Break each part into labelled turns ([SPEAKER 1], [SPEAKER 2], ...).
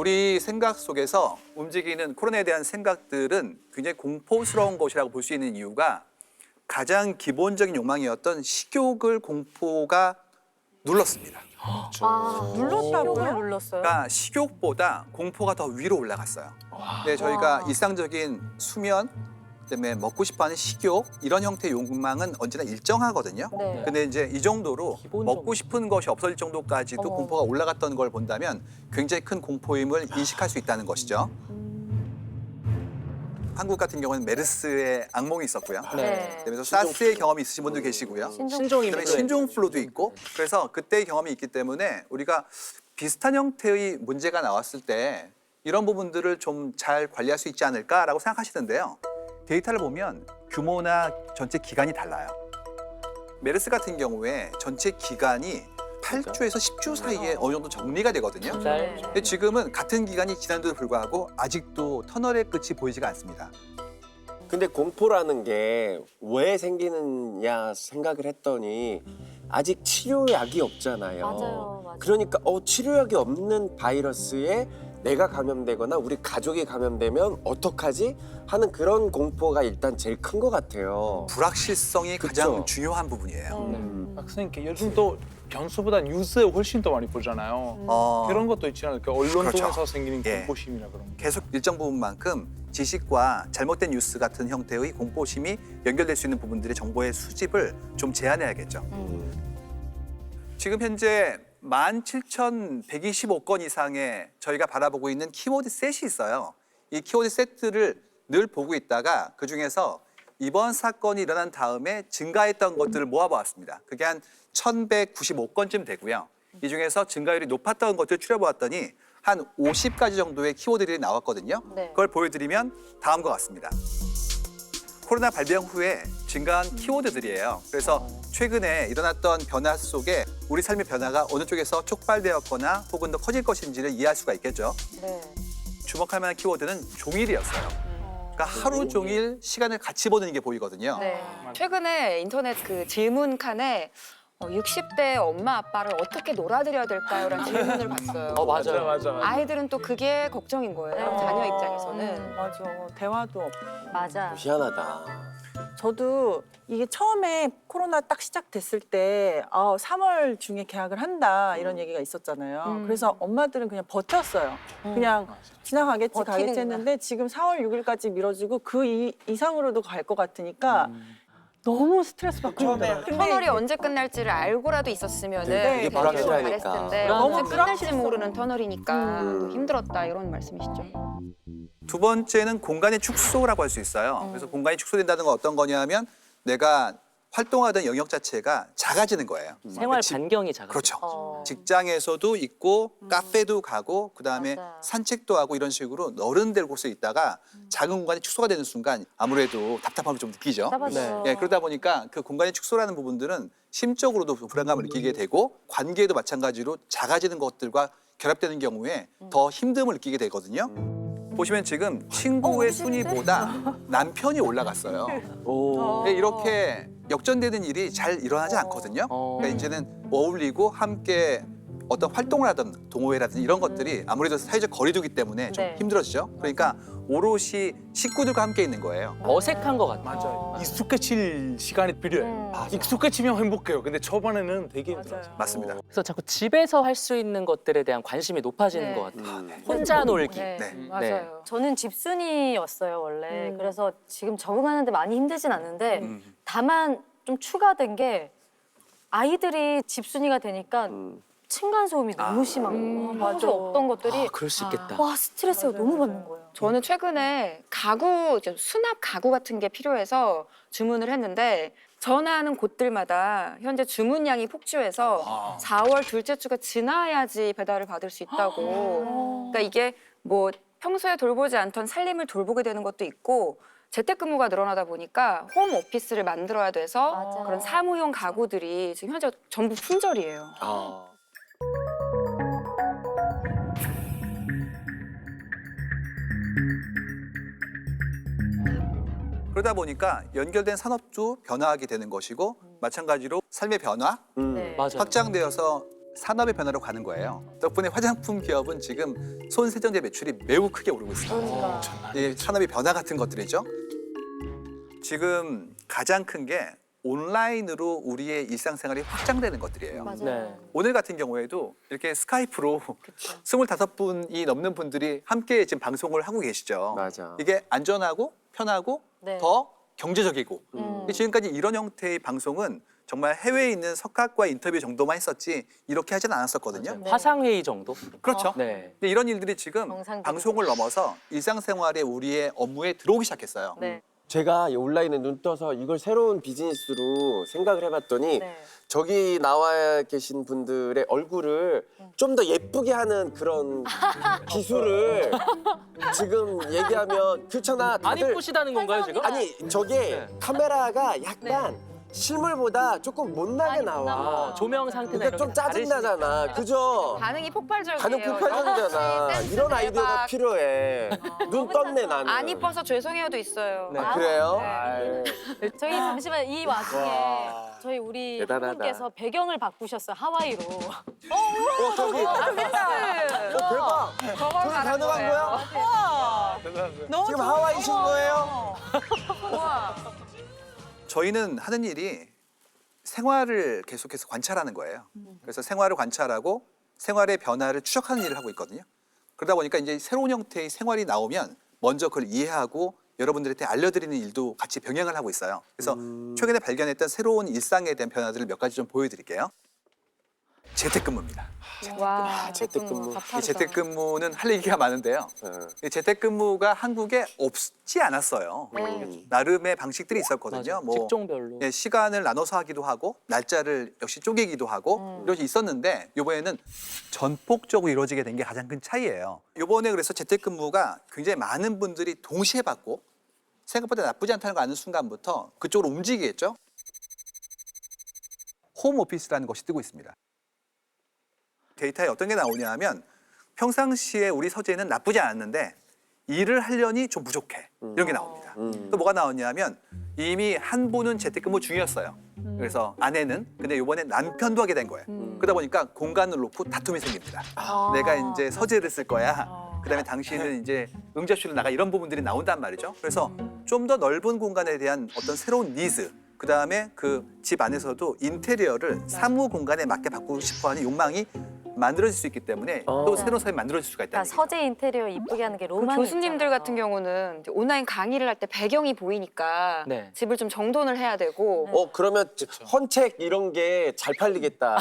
[SPEAKER 1] 우리 생각 속에서 움직이는 코로나에 대한 생각들은 굉장히 공포스러운 것이라고 볼 수 있는 이유가 가장 기본적인 욕망이었던 식욕을 공포가 눌렀습니다.
[SPEAKER 2] 눌렀다고요? 눌렀어요?
[SPEAKER 1] 그러니까 식욕보다 공포가 더 위로 올라갔어요. 근데 저희가 일상적인 수면, 그다음에 먹고 싶어하는 식욕 이런 형태의 욕망은 언제나 일정하거든요.
[SPEAKER 2] 네.
[SPEAKER 1] 근데 이제 이 정도로 먹고 싶은 것이 없어질 정도까지도
[SPEAKER 2] 어머.
[SPEAKER 1] 공포가 올라갔던 걸 본다면 굉장히 큰 공포임을 인식할 수 있다는 것이죠. 한국 같은 경우는 메르스의 악몽이 있었고요.
[SPEAKER 2] 네.
[SPEAKER 1] 그래서 사스의 경험이 있으신 분도 계시고요. 그다음에 신종플루도 있고 그래서 그때의 경험이 있기 때문에 우리가 비슷한 형태의 문제가 나왔을 때 이런 부분들을 좀 잘 관리할 수 있지 않을까라고 생각하시는데요. 데이터를 보면 규모나 전체 기간이 달라요. 메르스 같은 경우에 전체 기간이 8주에서 10주 사이에 어느 정도 정리가 되거든요. 근데 지금은 같은 기간이 지난데도 불구하고 아직도 터널의 끝이 보이지가 않습니다.
[SPEAKER 3] 근데 공포라는 게 왜 생기느냐 생각을 했더니 아직 치료약이 없잖아요.
[SPEAKER 2] 맞아요.
[SPEAKER 3] 그러니까 치료약이 없는 바이러스에 내가 감염되거나 우리 가족이 감염되면 어떡하지? 하는 그런 공포가 일단 제일 큰 것 같아요.
[SPEAKER 1] 불확실성이
[SPEAKER 3] 그쵸.
[SPEAKER 1] 가장 중요한 부분이에요.
[SPEAKER 4] 선생님, 요즘 또 변수보다 뉴스에 훨씬 더 많이 보잖아요. 그런 것도 있지 않을까? 언론
[SPEAKER 1] 그렇죠.
[SPEAKER 4] 통해서 생기는
[SPEAKER 1] 예.
[SPEAKER 4] 공포심이나 그런 거.
[SPEAKER 1] 계속 일정 부분만큼 지식과 잘못된 뉴스 같은 형태의 공포심이 연결될 수 있는 부분들의 정보의 수집을 좀 제한해야겠죠. 지금 현재 17,125건 이상의 저희가 바라보고 있는 키워드 셋이 있어요. 이 키워드 세트를 늘 보고 있다가 그중에서 이번 사건이 일어난 다음에 증가했던 것들을 모아보았습니다. 그게 한 1,195건쯤 되고요. 이 중에서 증가율이 높았던 것들을 추려보았더니 한 50가지 정도의 키워드들이 나왔거든요.
[SPEAKER 2] 네.
[SPEAKER 1] 그걸 보여드리면 다음과 같습니다. 코로나 발병 후에 증가한 키워드들이에요. 그래서 최근에 일어났던 변화 속에 우리 삶의 변화가 어느 쪽에서 촉발되었거나 혹은 더 커질 것인지를 이해할 수가 있겠죠.
[SPEAKER 2] 네.
[SPEAKER 1] 주목할 만한 키워드는 종일이었어요. 그러니까 하루 종일 시간을 같이 보내는 게 보이거든요.
[SPEAKER 5] 네. 최근에 인터넷 그 질문 칸에 60대 엄마 아빠를 어떻게 놀아드려야 될까요? 라는 질문을 봤어요.
[SPEAKER 4] 맞아.
[SPEAKER 5] 아이들은 또 그게 걱정인 거예요. 자녀 입장에서는.
[SPEAKER 6] 맞아. 대화도 없고.
[SPEAKER 2] 맞아.
[SPEAKER 3] 희한하다.
[SPEAKER 6] 저도 이게 처음에 코로나 딱 시작됐을 때 3월 중에 개학을 한다 이런 얘기가 있었잖아요. 그래서 엄마들은 그냥 버텼어요. 그냥 지나가겠지 가겠지
[SPEAKER 5] 버티는구나.
[SPEAKER 6] 했는데 지금 4월 6일까지 미뤄지고 그 이상으로도 갈 것 같으니까 너무 스트레스 받고 힘들어요.
[SPEAKER 5] 터널이 언제 끝날지를 알고라도 있었으면은
[SPEAKER 6] 네,
[SPEAKER 5] 되게
[SPEAKER 3] 불확실하니까.
[SPEAKER 5] 잘했을 텐데
[SPEAKER 6] 너무
[SPEAKER 5] 언제 끝날지
[SPEAKER 6] 불확실해서.
[SPEAKER 5] 모르는 터널이니까 힘들었다 이런 말씀이시죠?
[SPEAKER 1] 두 번째는 공간의 축소라고 할 수 있어요. 그래서 공간이 축소된다는 건 어떤 거냐 하면 내가 활동하던 영역 자체가 작아지는 거예요.
[SPEAKER 7] 생활 반경이 작아.
[SPEAKER 1] 그렇죠. 직장에서도 있고 카페도 가고 그다음에
[SPEAKER 2] 맞아.
[SPEAKER 1] 산책도 하고 이런 식으로 어른들 곳에 있다가 작은 공간이 축소가 되는 순간 아무래도 답답함을 좀 느끼죠.
[SPEAKER 2] 맞아.
[SPEAKER 1] 예, 그러다 보니까 그 공간의 축소라는 부분들은 심적으로도 불안감을 느끼게 되고 관계도 마찬가지로 작아지는 것들과 결합되는 경우에 더 힘듦을 느끼게 되거든요. 보시면 지금 친구의 순위보다 남편이 올라갔어요. 네, 이렇게 역전되는 일이 잘 일어나지 않거든요. 그러니까 이제는 어울리고 함께 어떤 활동을 하든 동호회라든지 이런 것들이 아무래도 사회적 거리두기 때문에 좀
[SPEAKER 2] 네.
[SPEAKER 1] 힘들어지죠. 그러니까 오롯이 식구들과 함께 있는 거예요.
[SPEAKER 7] 어색한 것 같아.
[SPEAKER 4] 맞아. 익숙해질 시간이 필요해. 익숙해지면 행복해요. 근데 초반에는 되게 힘들어요.
[SPEAKER 1] 맞습니다.
[SPEAKER 7] 그래서 자꾸 집에서 할 수 있는 것들에 대한 관심이 높아지는
[SPEAKER 5] 네.
[SPEAKER 7] 것 같아요. 혼자 놀기.
[SPEAKER 5] 네,
[SPEAKER 1] 네.
[SPEAKER 5] 맞아요.
[SPEAKER 2] 저는 집순이였어요 원래. 그래서 지금 적응하는데 많이 힘들진 않는데 다만 좀 추가된 게 아이들이 집순이가 되니까 층간 소음이 너무 심한 거예요. 평소 없던 것들이
[SPEAKER 7] 그럴 수 있겠다.
[SPEAKER 2] 와 스트레스가 너무 받는 거예요.
[SPEAKER 5] 저는 최근에 가구, 이제 수납 가구 같은 게 필요해서 주문을 했는데 전화하는 곳들마다 현재 주문량이 폭주해서 4월 둘째 주가 지나야지 배달을 받을 수 있다고. 그러니까 이게 뭐 평소에 돌보지 않던 살림을 돌보게 되는 것도 있고 재택근무가 늘어나다 보니까 홈 오피스를 만들어야 돼서
[SPEAKER 2] 맞아.
[SPEAKER 5] 그런 사무용 가구들이 지금 현재 전부 품절이에요.
[SPEAKER 1] 그러다 보니까 연결된 산업도 변화하게 되는 것이고 마찬가지로 삶의 변화,
[SPEAKER 2] 네.
[SPEAKER 7] 맞아.
[SPEAKER 1] 확장되어서 산업의 변화로 가는 거예요. 덕분에 화장품 기업은 지금 손 세정제 매출이 매우 크게 오르고 있습니다. 이 산업의 변화 같은 것들이죠. 지금 가장 큰 게 온라인으로 우리의 일상생활이 확장되는 것들이에요.
[SPEAKER 2] 맞아요.
[SPEAKER 7] 네.
[SPEAKER 1] 오늘 같은 경우에도 이렇게 스카이프로 25분이 넘는 분들이 함께 지금 방송을 하고 계시죠.
[SPEAKER 3] 맞아.
[SPEAKER 1] 이게 안전하고 편하고
[SPEAKER 2] 네.
[SPEAKER 1] 더 경제적이고 지금까지 이런 형태의 방송은 정말 해외에 있는 석학과 인터뷰 정도만 했었지 이렇게 하진 않았었거든요.
[SPEAKER 2] 네.
[SPEAKER 7] 화상회의 정도?
[SPEAKER 1] 그렇죠.
[SPEAKER 7] 네.
[SPEAKER 1] 근데 이런 일들이 지금
[SPEAKER 2] 정상
[SPEAKER 1] 방송을 넘어서 일상생활에 우리의 업무에 들어오기 시작했어요.
[SPEAKER 2] 네.
[SPEAKER 3] 제가 이 온라인에 눈 떠서 이걸 새로운 비즈니스로 생각을 해봤더니
[SPEAKER 2] 네.
[SPEAKER 3] 저기 나와 계신 분들의 얼굴을 좀 더 예쁘게 하는 그런 기술을 지금 얘기하면 그렇잖아.
[SPEAKER 7] 안
[SPEAKER 3] 다들
[SPEAKER 7] 이쁘시다는 건가요 지금?
[SPEAKER 3] 아니 저게 카메라가 약간 실물보다 조금 못나게 나와.
[SPEAKER 7] 조명 상태나
[SPEAKER 3] 그러니까 좀
[SPEAKER 7] 이런 게 다르시니까.
[SPEAKER 3] 짜증나잖아. 그죠?
[SPEAKER 5] 반응이 폭발적이에요.
[SPEAKER 3] 반응 폭발적이잖아.
[SPEAKER 5] 역시
[SPEAKER 3] 이런
[SPEAKER 5] 센스
[SPEAKER 3] 아이디어가
[SPEAKER 5] 대박.
[SPEAKER 3] 필요해. 눈 떴네 나는.
[SPEAKER 5] 안 이뻐서 죄송해요도 있어요.
[SPEAKER 3] 네, 그래요?
[SPEAKER 5] 네.
[SPEAKER 3] 아유.
[SPEAKER 2] 저희 잠시만 이 와중에 저희 우리
[SPEAKER 3] 대단하다.
[SPEAKER 2] 분께서 배경을 바꾸셨어요. 하와이로.
[SPEAKER 3] 저기. 대박.
[SPEAKER 5] 저걸
[SPEAKER 3] 저기
[SPEAKER 5] 말한
[SPEAKER 3] 가능한
[SPEAKER 5] 거예요.
[SPEAKER 3] 거야?
[SPEAKER 6] 너무
[SPEAKER 3] 지금
[SPEAKER 6] 좋아요.
[SPEAKER 3] 하와이신 거예요?
[SPEAKER 5] 우와.
[SPEAKER 1] 저희는 하는 일이 생활을 계속해서 관찰하는 거예요. 그래서 생활을 관찰하고 생활의 변화를 추적하는 일을 하고 있거든요. 그러다 보니까 이제 새로운 형태의 생활이 나오면 먼저 그걸 이해하고 여러분들한테 알려드리는 일도 같이 병행을 하고 있어요. 그래서 최근에 발견했던 새로운 일상에 대한 변화들을 몇 가지 좀 보여드릴게요. 재택근무입니다.
[SPEAKER 5] 와.
[SPEAKER 3] 재택근무.
[SPEAKER 1] 이 재택근무는 할 얘기가 많은데요. 이 재택근무가 한국에 없지 않았어요. 나름의 방식들이 있었거든요.
[SPEAKER 7] 맞아요. 직종별로.
[SPEAKER 1] 예, 시간을 나눠서 하기도 하고 날짜를 역시 쪼개기도 하고 이런 게 있었는데 이번에는 전폭적으로 이루어지게 된 게 가장 큰 차이예요. 이번에 그래서 재택근무가 굉장히 많은 분들이 동시에 받고 생각보다 나쁘지 않다는 걸 아는 순간부터 그쪽으로 움직이겠죠. 홈오피스라는 것이 뜨고 있습니다. 데이터에 어떤 게 나오냐 하면 평상시에 우리 서재는 나쁘지 않았는데 일을 하려니 좀 부족해. 이런 게 나옵니다. 또 뭐가 나오냐면 이미 한 분은 재택근무 중이었어요. 그래서 아내는 근데 이번에 남편도 하게 된 거예요. 그러다 보니까 공간을 놓고 다툼이 생깁니다. 내가 이제 서재를 쓸 거야. 그다음에 당신은 이제 응접실로 나가 이런 부분들이 나온단 말이죠. 그래서 좀 더 넓은 공간에 대한 어떤 새로운 니즈 그다음에 그 집 안에서도 인테리어를 사무 공간에 맞게 바꾸고 싶어하는 욕망이 만들어질 수 있기 때문에 또 새로운 삶이 만들어질 수가 있다는
[SPEAKER 2] 그러니까
[SPEAKER 1] 얘기죠.
[SPEAKER 2] 서재 인테리어 이쁘게 하는 게 로망이
[SPEAKER 5] 교수님들
[SPEAKER 2] 있잖아요.
[SPEAKER 5] 같은 경우는 이제 온라인 강의를 할 때 배경이 보이니까
[SPEAKER 7] 네.
[SPEAKER 5] 집을 좀 정돈을 해야 되고
[SPEAKER 3] 그러면 헌책 이런 게 잘 팔리겠다.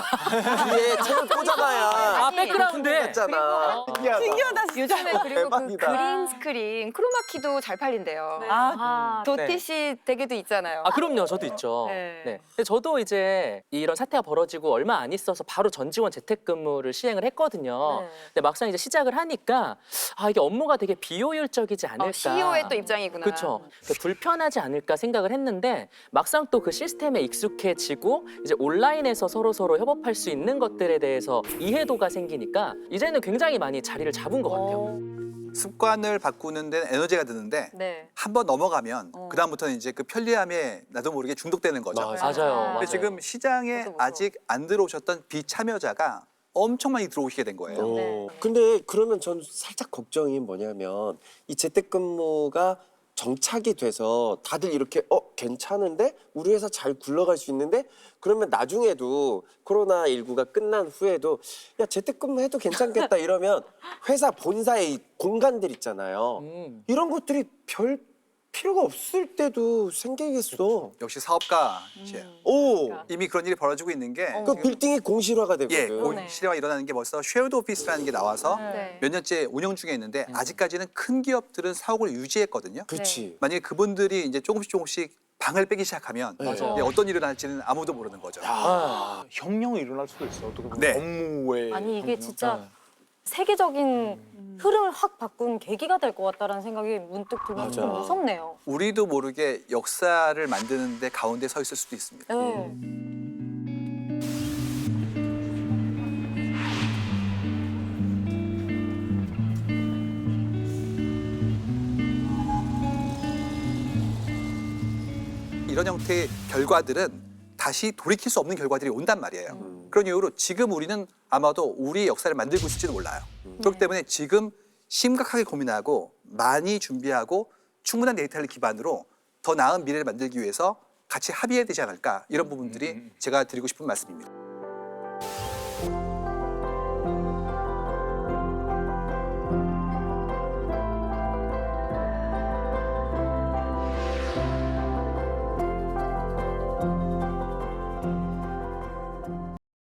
[SPEAKER 3] 뒤에 책을 꽂아놔야.
[SPEAKER 7] 아 백그라운드에.
[SPEAKER 3] 했잖아.
[SPEAKER 6] 신기하다 진짜.
[SPEAKER 5] 요즘에 그리고 그
[SPEAKER 3] 대박이다.
[SPEAKER 5] 그린 스크린 크로마키도 잘 팔린대요.
[SPEAKER 2] 아,
[SPEAKER 5] 도티시 댁에도 있잖아요.
[SPEAKER 7] 아 그럼요, 저도 있죠.
[SPEAKER 5] 네.
[SPEAKER 7] 네. 근데 저도 이제 이런 사태가 벌어지고 얼마 안 있어서 바로 전직원 재택근무를 시행을 했거든요.
[SPEAKER 2] 네.
[SPEAKER 7] 근데 막상 이제 시작을 하니까 아 이게 업무가 되게 비효율적이지 않을까.
[SPEAKER 5] CEO의 또 입장이구나.
[SPEAKER 7] 그렇죠. 불편하지 않을까 생각을 했는데 막상 또 그 시스템에 익숙해지고 이제 온라인에서 서로 협업할 수 있는 것들에 대해서 이해도가 생기니까 이제는 굉장히 많이 자리를 잡은 것 같아요.
[SPEAKER 1] 습관을 바꾸는 데는 에너지가 드는데
[SPEAKER 2] 네.
[SPEAKER 1] 한 번 넘어가면 그다음부터는 이제 그 편리함에 나도 모르게 중독되는 거죠.
[SPEAKER 7] 맞아요.
[SPEAKER 1] 근데 지금 시장에
[SPEAKER 5] 저도 무서워.
[SPEAKER 1] 아직 안 들어오셨던 비참여자가 엄청 많이 들어오시게 된 거예요.
[SPEAKER 2] 네.
[SPEAKER 3] 근데 그러면 전 살짝 걱정이 뭐냐면 이 재택근무가 정착이 돼서 다들 이렇게 괜찮은데 우리 회사 잘 굴러갈 수 있는데 그러면 나중에도 코로나19가 끝난 후에도 야 재택근무 해도 괜찮겠다 이러면 회사 본사의 이 공간들 있잖아요. 이런 것들이 별 필요가 없을 때도 생기겠어.
[SPEAKER 1] 역시 사업가 이제
[SPEAKER 3] 오,
[SPEAKER 1] 이미 그런 일이 벌어지고 있는 게
[SPEAKER 3] 그 빌딩이 공실화가
[SPEAKER 1] 예,
[SPEAKER 3] 되거든.
[SPEAKER 1] 시대화 일어나는 게 벌써 쉐어드 오피스라는 게 나와서
[SPEAKER 5] 네.
[SPEAKER 1] 몇 년째 운영 중에 있는데 아직까지는 큰 기업들은 사옥을 유지했거든요.
[SPEAKER 3] 그렇지.
[SPEAKER 1] 만약에 그분들이 이제 조금씩 방을 빼기 시작하면
[SPEAKER 7] 맞아요.
[SPEAKER 1] 예, 어떤 일이 일어날지는 아무도 모르는 거죠.
[SPEAKER 7] 아,
[SPEAKER 4] 혁명이 일어날 수도 있어. 어떻게 보면
[SPEAKER 1] 네.
[SPEAKER 4] 업무에.
[SPEAKER 2] 아니 이게 진짜 세계적인 흐름을 확 바꾼 계기가 될 것 같다라는 생각이 문득 들면서 좀 무섭네요.
[SPEAKER 1] 우리도 모르게 역사를 만드는 데 가운데 서 있을 수도 있습니다.
[SPEAKER 2] 네.
[SPEAKER 1] 이런 형태의 결과들은 다시 돌이킬 수 없는 결과들이 온단 말이에요. 그런 이유로 지금 우리는 아마도 우리의 역사를 만들고 있을지도 몰라요. 그렇기 때문에 지금 심각하게 고민하고 많이 준비하고 충분한 데이터를 기반으로 더 나은 미래를 만들기 위해서 같이 합의해야 되지 않을까 이런 부분들이 제가 드리고 싶은 말씀입니다.